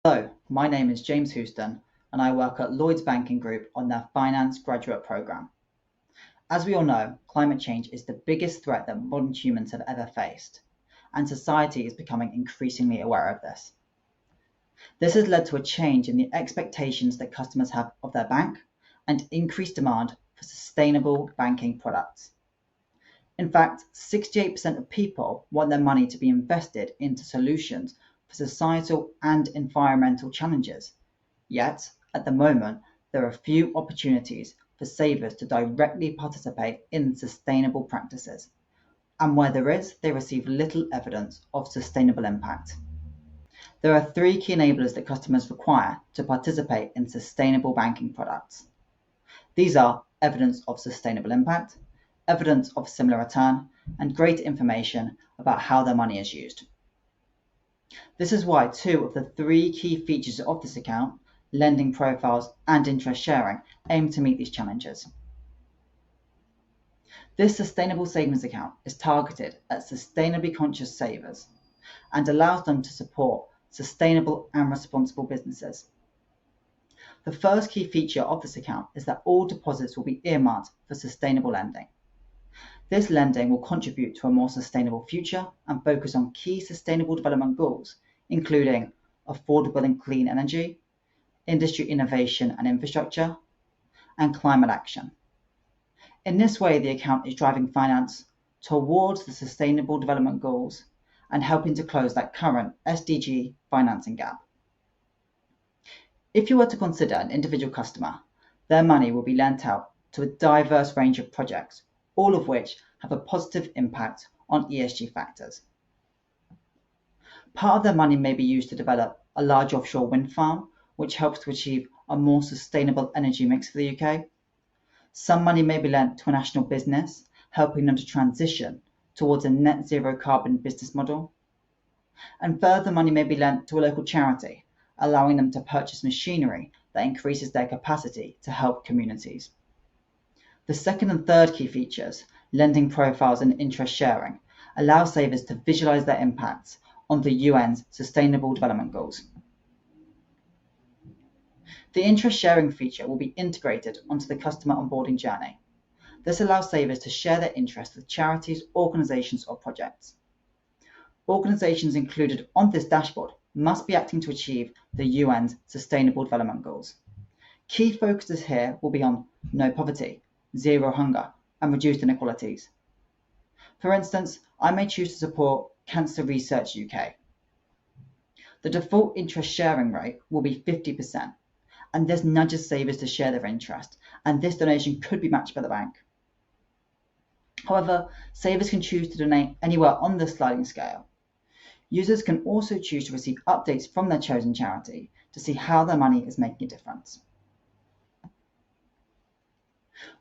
Hello, my name is James Houston and I work at Lloyds Banking Group on their Finance Graduate Programme. As we all know, climate change is the biggest threat that modern humans have ever faced, and society is becoming increasingly aware of this. This has led to a change in the expectations that customers have of their bank and increased demand for sustainable banking products. In fact, 68% of people want their money to be invested into solutions for societal and environmental challenges. Yet, at the moment, there are few opportunities for savers to directly participate in sustainable practices, and where there is, they receive little evidence of sustainable impact. There are three key enablers that customers require to participate in sustainable banking products. These are evidence of sustainable impact, evidence of similar return, and greater information about how their money is used. This is why two of the three key features of this account, lending profiles and interest sharing, aim to meet these challenges. This sustainable savings account is targeted at sustainably conscious savers and allows them to support sustainable and responsible businesses. The first key feature of this account is that all deposits will be earmarked for sustainable lending. This lending will contribute to a more sustainable future and focus on key sustainable development goals, including affordable and clean energy, industry innovation and infrastructure, and climate action. In this way, the account is driving finance towards the sustainable development goals and helping to close that current SDG financing gap. If you were to consider an individual customer, their money will be lent out to a diverse range of projects, all of which have a positive impact on ESG factors. Part of their money may be used to develop a large offshore wind farm, which helps to achieve a more sustainable energy mix for the UK. Some money may be lent to a national business, helping them to transition towards a net zero carbon business model. And further money may be lent to a local charity, allowing them to purchase machinery that increases their capacity to help communities. The second and third key features, lending profiles and interest sharing, allow savers to visualize their impacts on the UN's Sustainable Development Goals. The interest sharing feature will be integrated onto the customer onboarding journey. This allows savers to share their interest with charities, organisations or projects. Organisations included on this dashboard must be acting to achieve the UN's Sustainable Development Goals. Key focuses here will be on no poverty, zero hunger, and reduced inequalities. For instance, I may choose to support Cancer Research UK. The default interest sharing rate will be 50%, and this nudges savers to share their interest, and this donation could be matched by the bank. However, savers can choose to donate anywhere on this sliding scale. Users can also choose to receive updates from their chosen charity to see how their money is making a difference.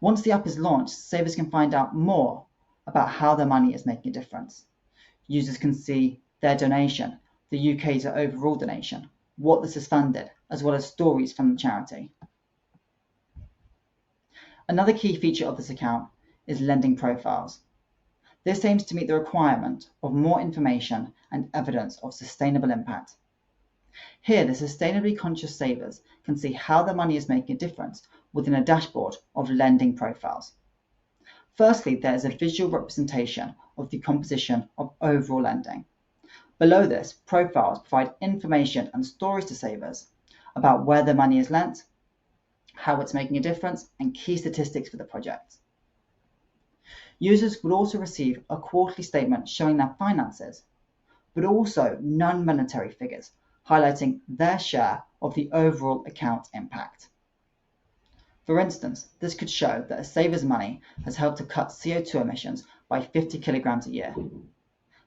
Once the app is launched, savers can find out more about how their money is making a difference. Users can see their donation, the UK's overall donation, what this is funded, as well as stories from the charity. Another key feature of this account is lending profiles. This aims to meet the requirement of more information and evidence of sustainable impact. Here, the sustainably conscious savers can see how their money is making a difference within a dashboard of lending profiles. Firstly, there is a visual representation of the composition of overall lending. Below this, profiles provide information and stories to savers about where their money is lent, how it's making a difference, and key statistics for the project. Users will also receive a quarterly statement showing their finances, but also non-monetary figures highlighting their share of the overall account impact. For instance, this could show that a saver's money has helped to cut CO2 emissions by 50 kilograms a year.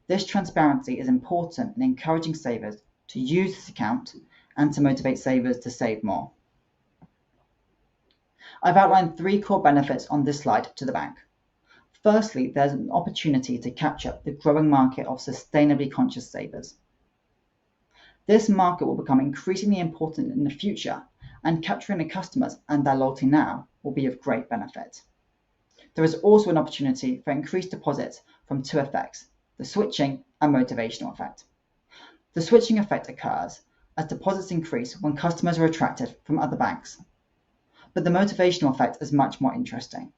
This transparency is important in encouraging savers to use this account and to motivate savers to save more. I've outlined three core benefits on this slide to the bank. Firstly, there's an opportunity to capture the growing market of sustainably conscious savers. This market will become increasingly important in the future, and capturing the customers and their loyalty now will be of great benefit. There is also an opportunity for increased deposits from two effects, the switching and motivational effect. The switching effect occurs as deposits increase when customers are attracted from other banks. But the motivational effect is much more interesting.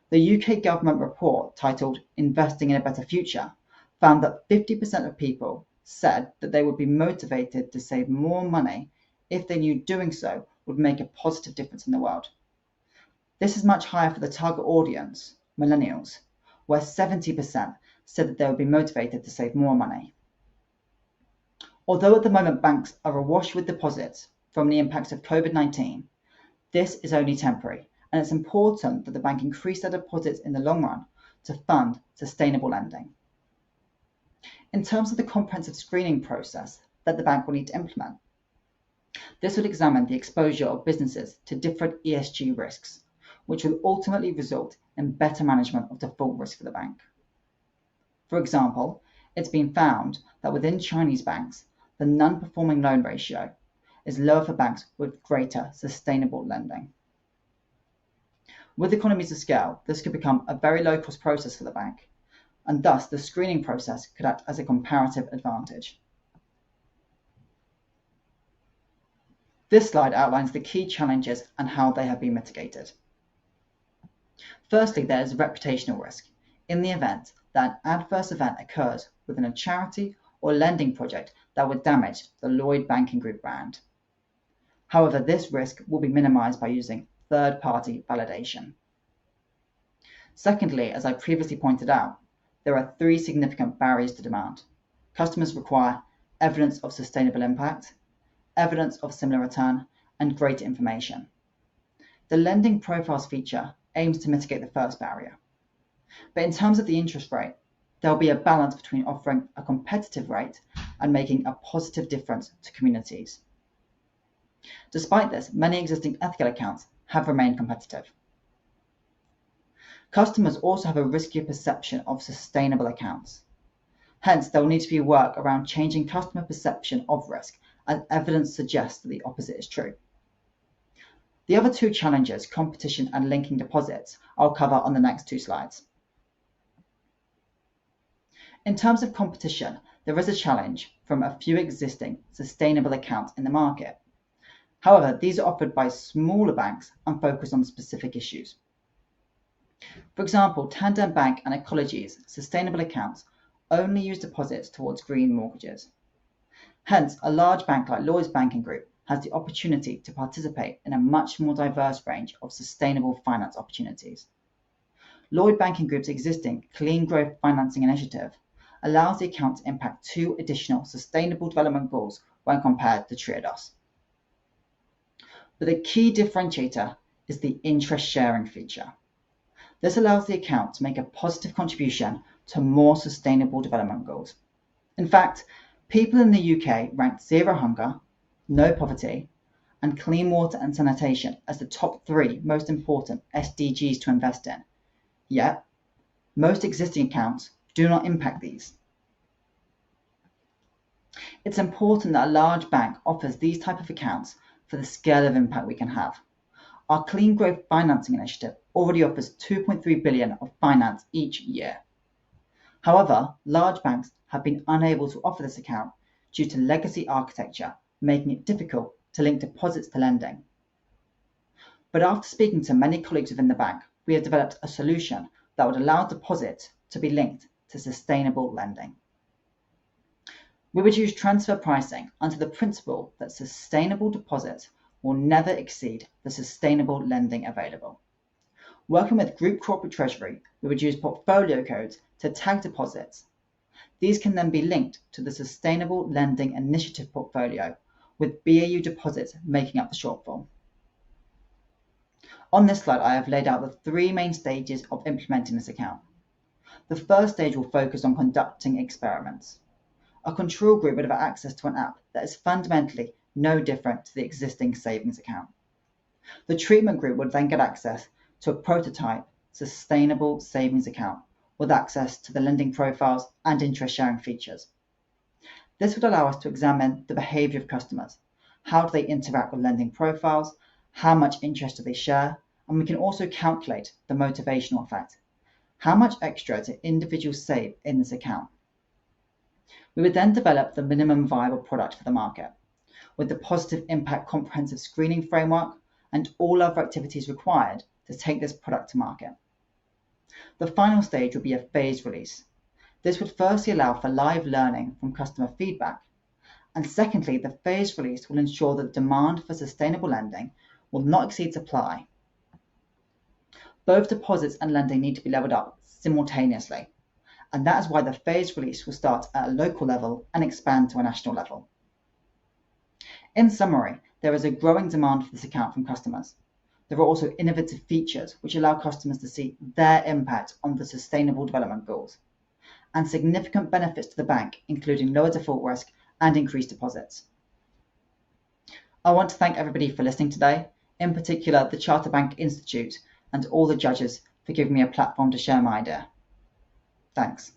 The UK government report titled Investing in a Better Future found that 50% of people said that they would be motivated to save more money if they knew doing so would make a positive difference in the world. This is much higher for the target audience, millennials, where 70% said that they would be motivated to save more money. Although at the moment banks are awash with deposits from the impacts of COVID-19, this is only temporary, and it's important that the bank increase their deposits in the long run to fund sustainable lending. In terms of the comprehensive screening process that the bank will need to implement, this will examine the exposure of businesses to different ESG risks, which will ultimately result in better management of default risk for the bank. For example, it's been found that within Chinese banks, the non-performing loan ratio is lower for banks with greater sustainable lending. With economies of scale, this could become a very low-cost process for the bank, and thus the screening process could act as a comparative advantage. This slide outlines the key challenges and how they have been mitigated. Firstly, there is reputational risk in the event that an adverse event occurs within a charity or lending project that would damage the Lloyds Banking Group brand. However, this risk will be minimized by using third-party validation. Secondly, as I previously pointed out, there are three significant barriers to demand. Customers require evidence of sustainable impact, evidence of similar return, and greater information. The lending profiles feature aims to mitigate the first barrier. But in terms of the interest rate, there will be a balance between offering a competitive rate and making a positive difference to communities. Despite this, many existing ethical accounts have remained competitive. Customers also have a riskier perception of sustainable accounts. Hence, there will need to be work around changing customer perception of risk, as evidence suggests that the opposite is true. The other two challenges, competition and linking deposits, I'll cover on the next two slides. In terms of competition, there is a challenge from a few existing sustainable accounts in the market. However, these are offered by smaller banks and focus on specific issues. For example, Tandem Bank and Ecology's sustainable accounts only use deposits towards green mortgages. Hence, a large bank like Lloyds Banking Group has the opportunity to participate in a much more diverse range of sustainable finance opportunities. Lloyds Banking Group's existing Clean Growth Financing Initiative allows the account to impact 2 additional sustainable development goals when compared to Triodos. But the key differentiator is the interest sharing feature. This allows the account to make a positive contribution to more sustainable development goals. In fact, people in the UK ranked zero hunger, no poverty, and clean water and sanitation as the top 3 most important SDGs to invest in. Yet, most existing accounts do not impact these. It's important that a large bank offers these type of accounts for the scale of impact we can have. Our Clean Growth Financing Initiative already offers $2.3 billion of finance each year. However, large banks have been unable to offer this account due to legacy architecture, making it difficult to link deposits to lending. But after speaking to many colleagues within the bank, we have developed a solution that would allow deposits to be linked to sustainable lending. We would use transfer pricing under the principle that sustainable deposits will never exceed the sustainable lending available. Working with Group Corporate Treasury, we would use portfolio codes to tag deposits. These can then be linked to the Sustainable Lending Initiative portfolio, with BAU deposits making up the shortfall. On this slide, I have laid out the 3 main stages of implementing this account. The first stage will focus on conducting experiments. A control group would have access to an app that is fundamentally no different to the existing savings account. The treatment group would then get access to a prototype sustainable savings account with access to the lending profiles and interest sharing features. This would allow us to examine the behavior of customers. How do they interact with lending profiles? How much interest do they share? And we can also calculate the motivational effect. How much extra do individuals save in this account? We would then develop the minimum viable product for the market. with the positive impact comprehensive screening framework and all other activities required to take this product to market. The final stage will be a phased release. This would firstly allow for live learning from customer feedback, and secondly, the phased release will ensure that demand for sustainable lending will not exceed supply. Both deposits and lending need to be levelled up simultaneously, and that is why the phased release will start at a local level and expand to a national level. In summary, there is a growing demand for this account from customers. There are also innovative features which allow customers to see their impact on the Sustainable Development Goals, and significant benefits to the bank, including lower default risk and increased deposits. I want to thank everybody for listening today, in particular the Charter Bank Institute and all the judges for giving me a platform to share my idea. Thanks.